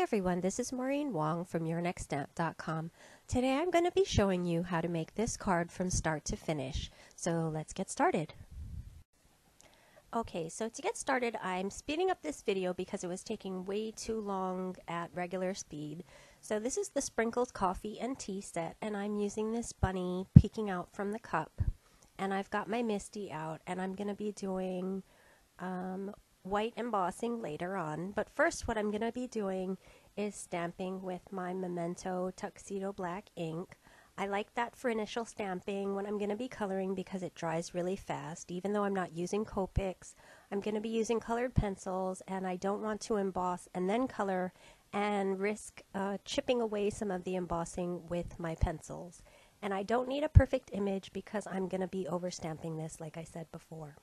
everyone, this is Maureen Wong from YourNextStamp.com. Today I'm going to be showing you how to make this card from start to finish. So let's get started. Okay, so to get started, I'm speeding up this video because it was taking way too long at regular speed. So this is the Sprinkled Coffee and Tea set, and I'm using this bunny peeking out from the cup. And I've got my Misty out, and I'm going to be doing white embossing later on, but first what I'm going to be doing is stamping with my Memento Tuxedo Black ink. I like that for initial stamping when I'm going to be coloring because it dries really fast. Even though I'm not using Copics, I'm going to be using colored pencils, and I don't want to emboss and then color and risk chipping away some of the embossing with my pencils. And I don't need a perfect image because I'm going to be overstamping this like I said before.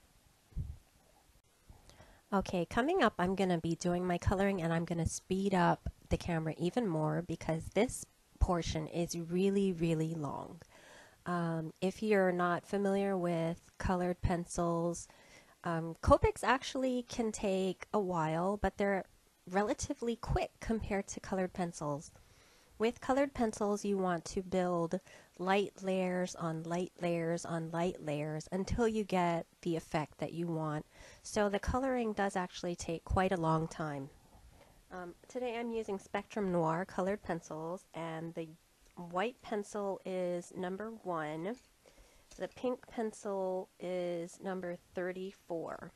Okay, coming up I'm going to be doing my coloring, and I'm going to speed up the camera even more because this portion is really long. If you're not familiar with colored pencils, Copics actually can take a while, but they're relatively quick compared to colored pencils. With colored pencils, you want to build light layers on light layers on light layers until you get the effect that you want. So the coloring does actually take quite a long time. Today I'm using Spectrum Noir colored pencils, and the white pencil is number 1. The pink pencil is number 34.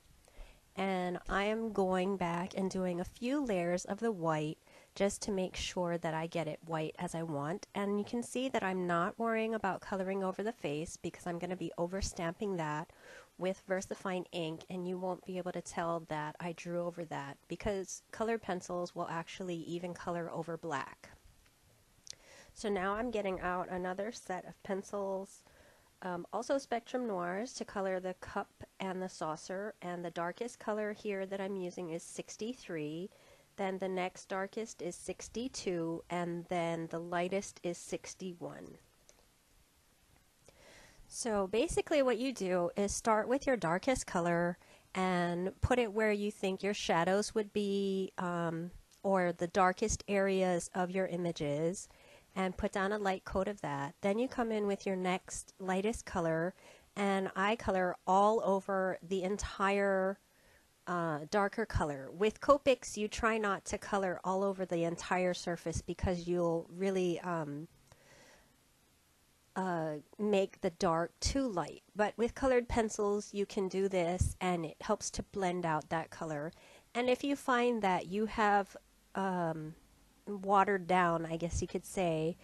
And I am going back and doing a few layers of the white just to make sure that I get it white as I want. And you can see that I'm not worrying about coloring over the face because I'm going to be overstamping that with VersaFine ink, and you won't be able to tell that I drew over that because colored pencils will actually even color over black. So now I'm getting out another set of pencils. Also Spectrum Noirs to color the cup and the saucer, and the darkest color here that I'm using is 63, then the next darkest is 62, and then the lightest is 61. So basically what you do is start with your darkest color and put it where you think your shadows would be, or the darkest areas of your images, and put down a light coat of that. Then you come in with your next lightest color, and I color all over the entire darker color. With Copics, you try not to color all over the entire surface because you'll really make the dark too light. But with colored pencils, you can do this, and it helps to blend out that color. And if you find that you have watered down, I guess you could say,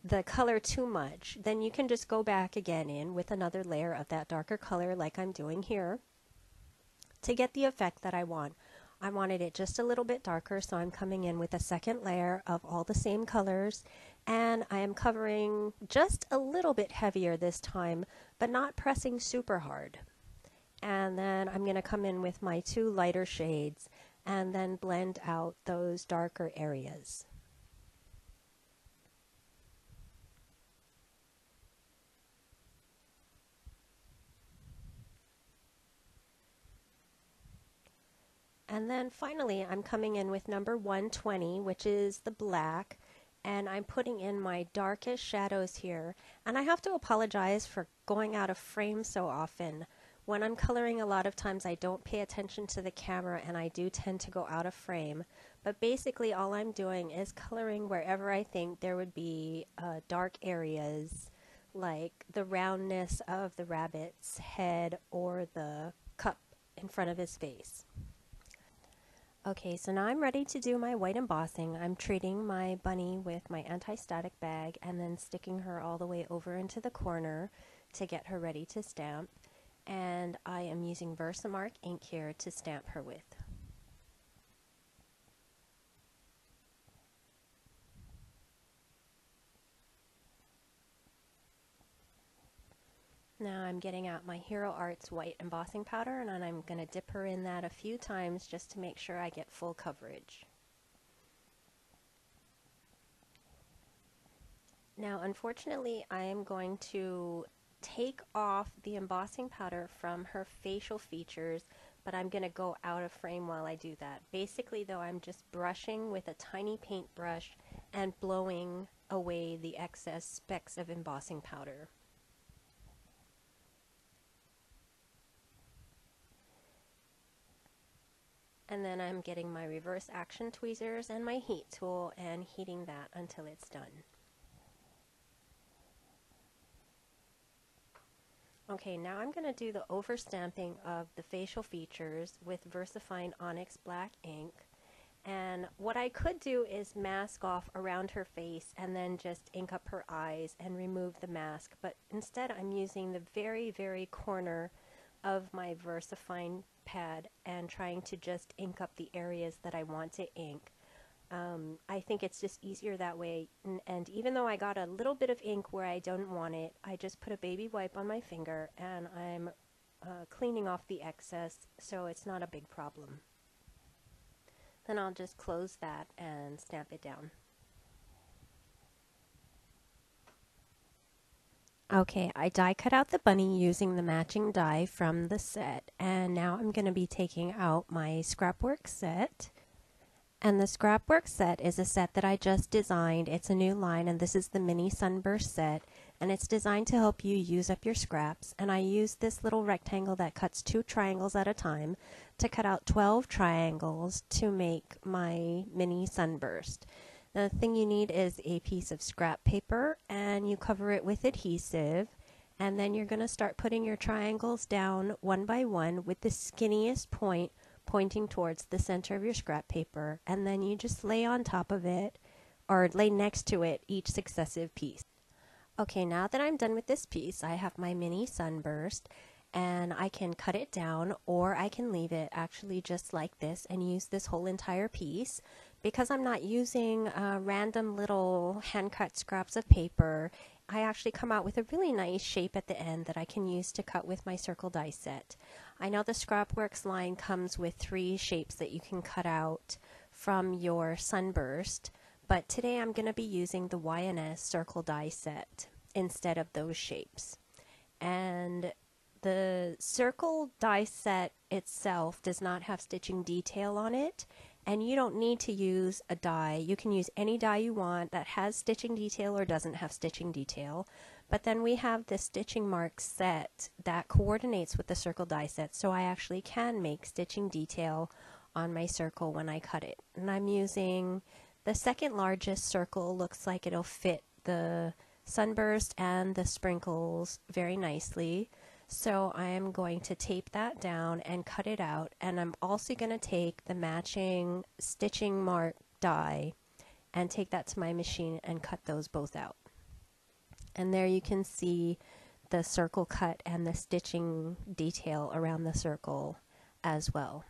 the color too much, then you can just go back again in with another layer of that darker color like I'm doing here to get the effect that I want. I wanted it just a little bit darker, so I'm coming in with a second layer of all the same colors, and I am covering just a little bit heavier this time, but not pressing super hard. And then I'm going to come in with my 2 lighter shades and then blend out those darker areas. And then finally I'm coming in with number 120, which is the black, and I'm putting in my darkest shadows here. And I have to apologize for going out of frame so often. When I'm coloring, a lot of times I don't pay attention to the camera and I do tend to go out of frame. But basically all I'm doing is coloring wherever I think there would be dark areas, like the roundness of the rabbit's head or the cup in front of his face. Okay, so now I'm ready to do my white embossing. I'm treating my bunny with my anti-static bag and then sticking her all the way over into the corner to get her ready to stamp. And I am using Versamark ink here to stamp her with. Now I'm getting out my Hero Arts white embossing powder, and I'm going to dip her in that a few times just to make sure I get full coverage. Now unfortunately I am going to take off the embossing powder from her facial features but I'm going to go out of frame while I do that. Basically, though, I'm just brushing with a tiny paintbrush and blowing away the excess specks of embossing powder. And then I'm getting my reverse action tweezers and my heat tool and heating that until it's done. Okay, now I'm going to do the overstamping of the facial features with VersaFine Onyx Black ink. And what I could do is mask off around her face and then just ink up her eyes and remove the mask. But instead I'm using the very, very corner of my VersaFine pad and trying to just ink up the areas that I want to ink. I think it's just easier that way, and even though I got a little bit of ink where I don't want it, I just put a baby wipe on my finger and I'm cleaning off the excess, so it's not a big problem. Then I'll just close that and stamp it down. Okay, I die cut out the bunny using the matching die from the set, and now I'm going to be taking out my scrapwork set. And the scrapwork set is a set that I just designed. It's a new line, and this is the mini sunburst set, and it's designed to help you use up your scraps. And I use this little rectangle that cuts 2 triangles at a time to cut out 12 triangles to make my mini sunburst. The thing you need is a piece of scrap paper, and you cover it with adhesive, and then you're going to start putting your triangles down one by one with the skinniest point pointing towards the center of your scrap paper, and then you just lay on top of it or lay next to it each successive piece. Okay, now that I'm done with this piece, I have my mini sunburst, and I can cut it down or I can leave it actually just like this and use this whole entire piece. Because I'm not using random little hand-cut scraps of paper, I actually come out with a really nice shape at the end that I can use to cut with my circle die set. I know the Scrapworks line comes with 3 shapes that you can cut out from your sunburst, but today I'm going to be using the YNS circle die set instead of those shapes. And the circle die set itself does not have stitching detail on it, and you don't need to use a die. You can use any die you want that has stitching detail or doesn't have stitching detail. But then we have the stitching mark set that coordinates with the circle die set, so I actually can make stitching detail on my circle when I cut it. And I'm using the second largest circle. Looks like it'll fit the sunburst and the sprinkles very nicely. So I am going to tape that down and cut it out, and I'm also going to take the matching stitching mark die and take that to my machine and cut those both out. And there you can see the circle cut and the stitching detail around the circle as well.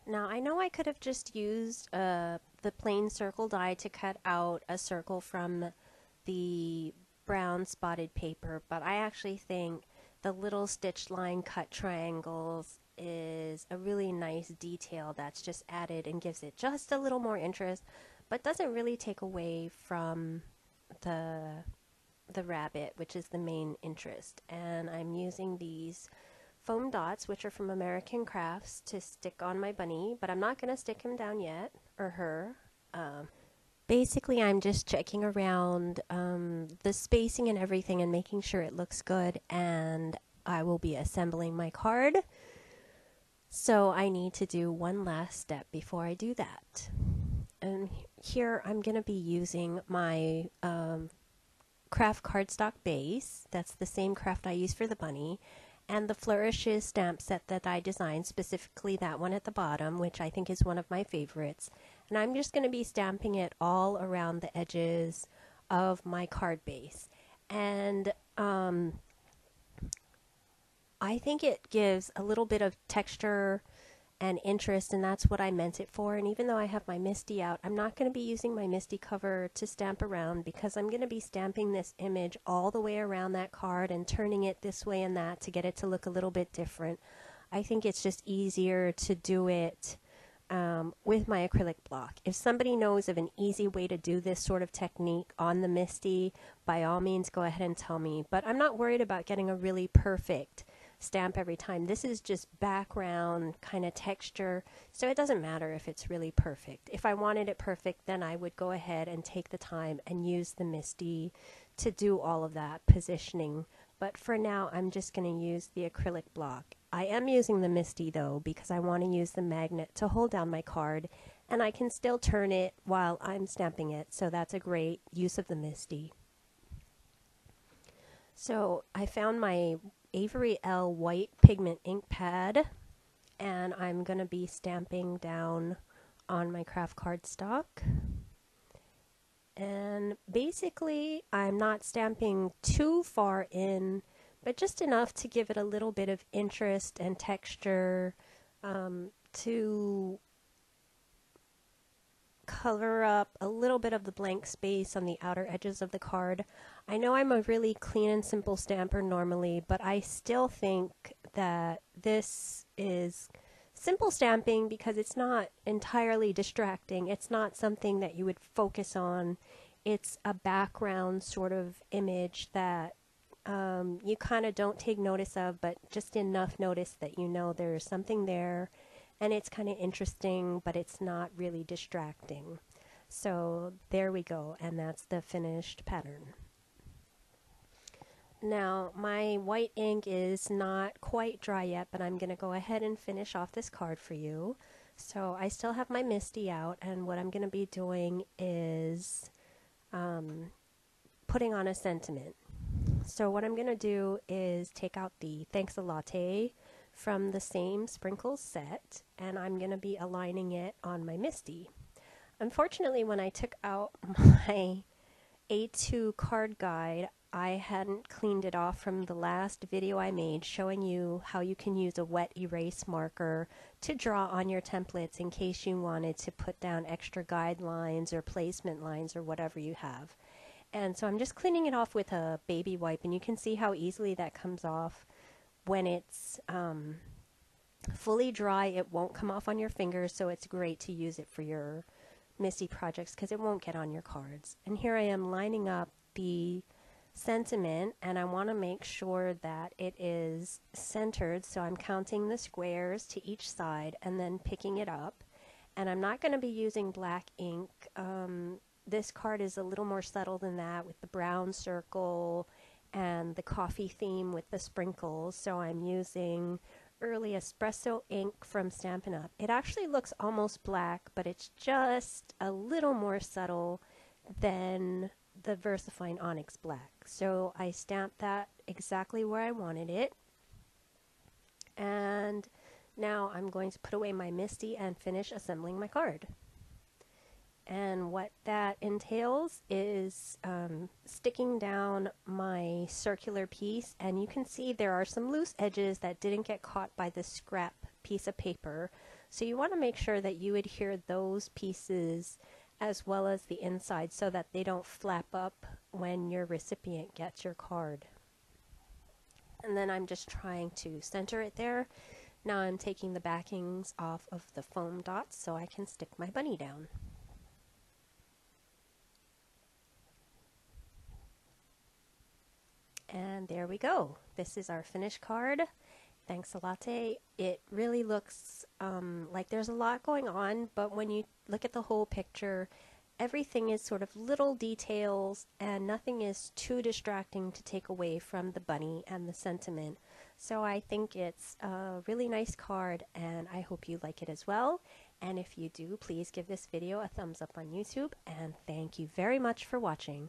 Now I know I could have just used the plain circle die to cut out a circle from the brown spotted paper, but I actually think the little stitch line cut triangles is a really nice detail that's just added and gives it just a little more interest, but doesn't really take away from the rabbit, which is the main interest. And I'm using these foam dots, which are from American Crafts, to stick on my bunny, but I'm not going to stick him down yet, or her. Basically, I'm just checking around the spacing and everything and making sure it looks good, and I will be assembling my card. So I need to do one last step before I do that. And here I'm going to be using my craft cardstock base. That's the same craft I use for the bunny. And the Flourishes stamp set that I designed, specifically that one at the bottom, which I think is one of my favorites. And I'm just going to be stamping it all around the edges of my card base. And I think it gives a little bit of texture and interest, and that's what I meant it for. And even though I have my MISTI out, I'm not going to be using my MISTI cover to stamp around, because I'm going to be stamping this image all the way around that card and turning it this way and that to get it to look a little bit different. I think it's just easier to do it with my acrylic block. If somebody knows of an easy way to do this sort of technique on the MISTI, by all means go ahead and tell me. But I'm not worried about getting a really perfect stamp every time. This is just background kind of texture, so it doesn't matter if it's really perfect. If I wanted it perfect, then I would go ahead and take the time and use the MISTI to do all of that positioning. But for now, I'm just going to use the acrylic block. I am using the MISTI though because I want to use the magnet to hold down my card, and I can still turn it while I'm stamping it, so that's a great use of the MISTI. So I found my Avery L white pigment ink pad, and I'm going to be stamping down on my craft cardstock. And basically I'm not stamping too far in, but just enough to give it a little bit of interest and texture, to color up a little bit of the blank space on the outer edges of the card. I know I'm a really clean and simple stamper normally, but I still think that this is simple stamping because it's not entirely distracting. It's not something that you would focus on. It's a background sort of image that you kind of don't take notice of, but just enough notice that you know there's something there. And it's kind of interesting, but it's not really distracting. So there we go, and that's the finished pattern. Now my white ink is not quite dry yet, but I'm going to go ahead and finish off this card for you. So I still have my MISTI out, and what I'm going to be doing is putting on a sentiment. So what I'm going to do is take out the Thanks A Latte from the same sprinkles set, and I'm going to be aligning it on my MISTI. Unfortunately, when I took out my A2 card guide, I hadn't cleaned it off from the last video I made showing you how you can use a wet erase marker to draw on your templates in case you wanted to put down extra guidelines or placement lines or whatever you have. And so I'm just cleaning it off with a baby wipe, and you can see how easily that comes off. When it's fully dry, it won't come off on your fingers, so it's great to use it for your MISTI projects because it won't get on your cards. And here I am lining up the sentiment, and I want to make sure that it is centered, so I'm counting the squares to each side and then picking it up. And I'm not going to be using black ink. This card is a little more subtle than that with the brown circle and the coffee theme with the sprinkles, so I'm using early espresso ink from Stampin' Up. It actually looks almost black, but it's just a little more subtle than the VersaFine Onyx Black. So I stamped that exactly where I wanted it, and now I'm going to put away my MISTI and finish assembling my card. And what that entails is sticking down my circular piece, and you can see there are some loose edges that didn't get caught by the scrap piece of paper. So you want to make sure that you adhere those pieces as well as the inside so that they don't flap up when your recipient gets your card. And then I'm just trying to center it there. Now I'm taking the backings off of the foam dots so I can stick my bunny down. And there we go. This is our finished card. Thanks A Latte. It really looks like there's a lot going on, but when you look at the whole picture, everything is sort of little details and nothing is too distracting to take away from the bunny and the sentiment. So I think it's a really nice card, and I hope you like it as well. And if you do, please give this video a thumbs up on YouTube, and thank you very much for watching.